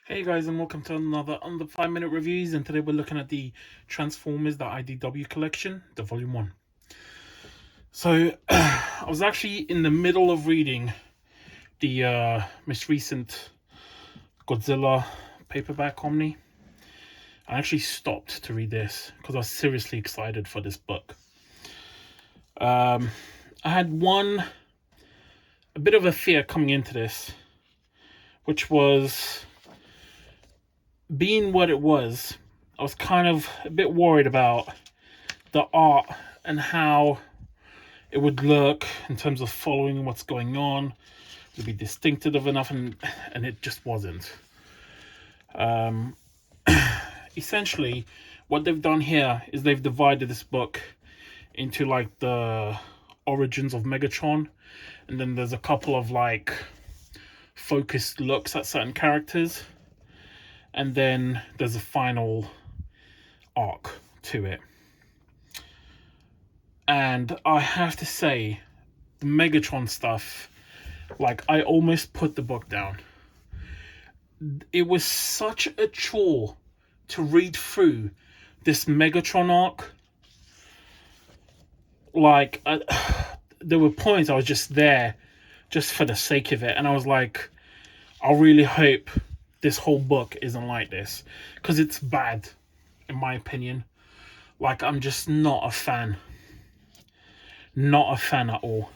Hey guys, and welcome to another Under 5 Minute Reviews, and today we're looking at the Transformers, the IDW Collection, the Volume 1. So, I was actually in the middle of reading the most recent Godzilla paperback Omni. I actually stopped to read this because I was seriously excited for this book. I had a bit of a fear coming into this, which was, being what it was, I was kind of a bit worried about the art and how it would look in terms of following what's going on. It would be distinctive enough, and it just wasn't. Essentially, what they've done here is they've divided this book into like the origins of Megatron, and then there's a couple of like focused looks at certain characters, and then there's a final arc to it. And I have to say, the Megatron stuff, like, I almost put the book down. It was such a chore to read through this Megatron arc. Like, there were points I was just there just for the sake of it, and I was like, I really hope this whole book isn't like this, because it's bad, in my opinion. Like, I'm just not a fan. Not a fan at all.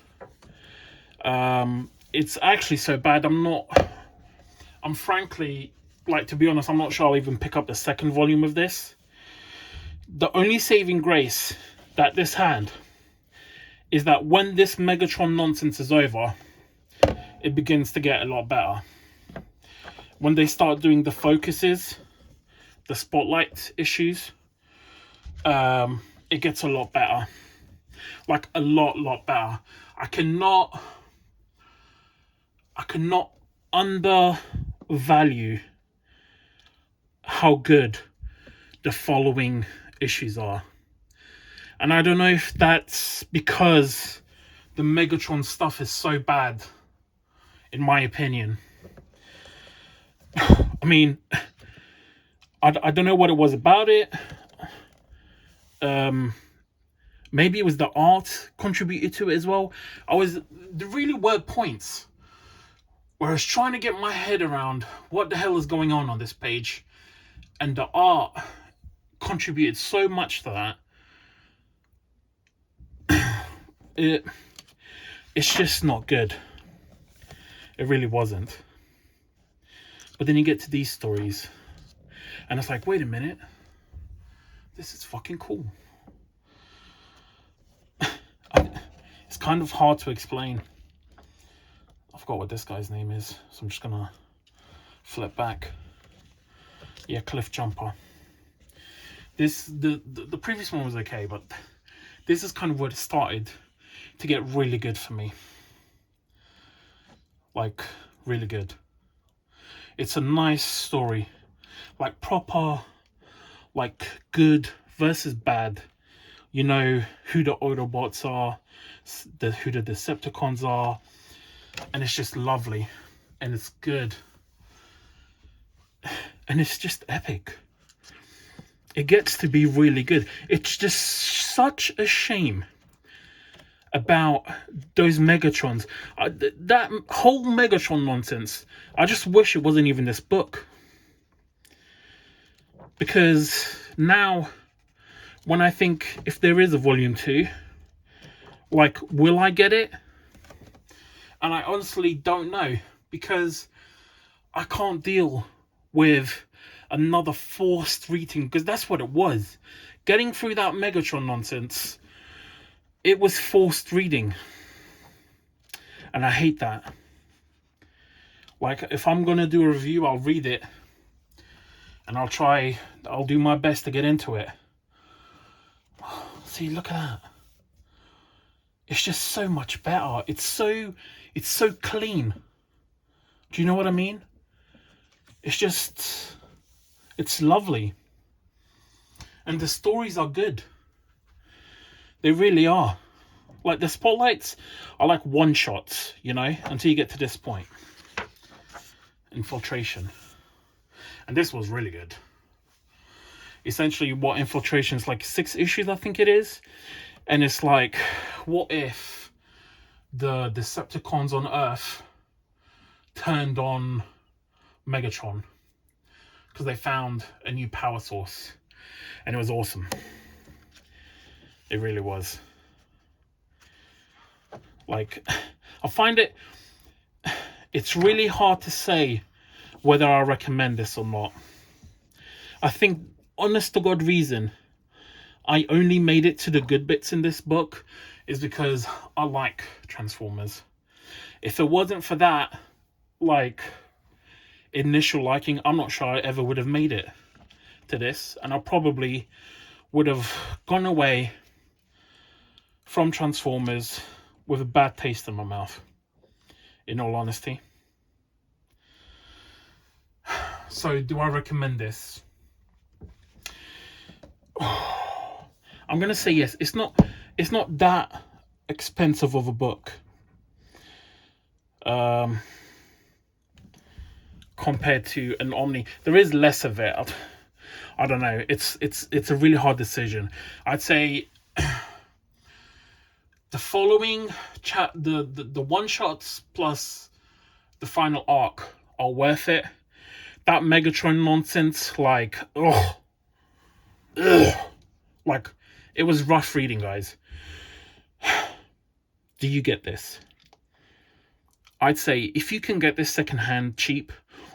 It's actually so bad, I'm frankly, like, to be honest, I'm not sure I'll even pick up the second volume of this. The only saving grace that this had is that when this Megatron nonsense is over, it begins to get a lot better. When they start doing the focuses, the spotlight issues, it gets a lot better. Like, a lot better. I cannot undervalue how good the following issues are. And I don't know if that's because the Megatron stuff is so bad, in my opinion. I mean, I don't know what it was about it. Maybe it was the art contributed to it as well. There really were points where I was trying to get my head around what the hell is going on this page, and the art contributed so much to that. It's just not good. It really wasn't. But then you get to these stories, and it's like, wait a minute, this is fucking cool. It's kind of hard to explain. I forgot what this guy's name is, so I'm just gonna flip back. Yeah, Cliff Jumper. The previous one was okay, but this is kind of where it started to get really good for me. Like, really good. It's a nice story. Like, proper, like, good versus bad. You know who the Autobots are, who the Decepticons are, and it's just lovely, and it's good, and it's just epic. It gets to be really good. It's just such a shame about those Megatrons. That whole Megatron nonsense, I just wish it wasn't even this book. Because now, when I think if there is a volume 2, like, will I get it? And I honestly don't know, because I can't deal with another forced reading, because that's what it was. Getting through that Megatron nonsense, it was forced reading. And I hate that. Like, if I'm going to do a review, I'll read it. And I'll do my best to get into it. See, look at that. It's just so much better. It's so clean. Do you know what I mean? It's lovely. And the stories are good. They really are. Like, the spotlights are like one-shots, you know, until you get to this point. Infiltration. And this was really good. Essentially, what Infiltration is like 6 issues, I think it is. And it's like, what if the Decepticons on Earth turned on Megatron? Because they found a new power source. And it was awesome. It really was. Like, I find it's really hard to say whether I recommend this or not. I think, honest to God reason I only made it to the good bits in this book is because I like Transformers. If it wasn't for that, like, initial liking, I'm not sure I ever would have made it to this. And I probably would have gone away from Transformers with a bad taste in my mouth, in all honesty. So, do I recommend this? I'm gonna say yes. It's not that expensive of a book compared to an Omni. There is less of it. I don't know. It's a really hard decision. I'd say the following the one shots plus the final arc are worth it. That Megatron nonsense, like, like, it was rough reading, guys. Do you get this? I'd say if you can get this secondhand cheap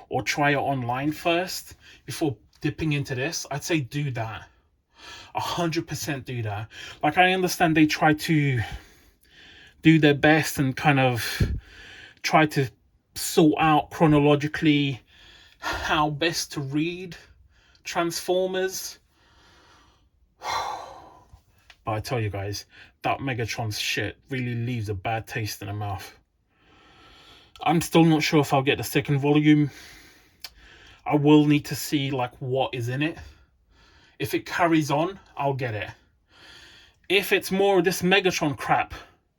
or try it online first before dipping into this, I'd say do that. 100% do that. Like, I understand they try to do their best and kind of try to sort out chronologically how best to read Transformers. But I tell you guys, that Megatron's shit really leaves a bad taste in the mouth. I'm still not sure if I'll get the second volume. I will need to see like what is in it. If it carries on, I'll get it. If it's more of this Megatron crap,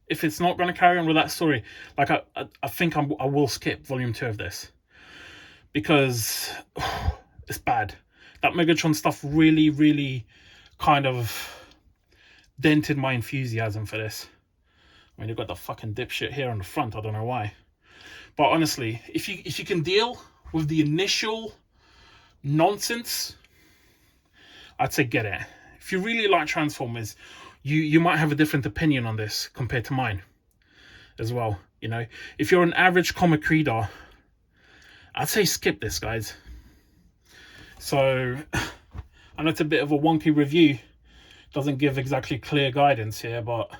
if it's not going to carry on with that story, like I think I will skip volume 2 of this. Because it's bad. That Megatron stuff really, really kind of dented my enthusiasm for this. I mean, they've got the fucking dipshit here on the front. I don't know why. But honestly, if you can deal with the initial nonsense, I'd say get it. If you really like Transformers, you might have a different opinion on this compared to mine as well. You know, if you're an average comic reader, I'd say skip this, guys. So, I know it's a bit of a wonky review. Doesn't give exactly clear guidance here, but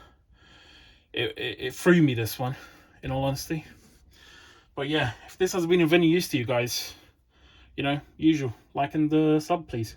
it threw me, this one, in all honesty. But yeah, if this has been of any use to you guys, you know, usual, like and sub, please.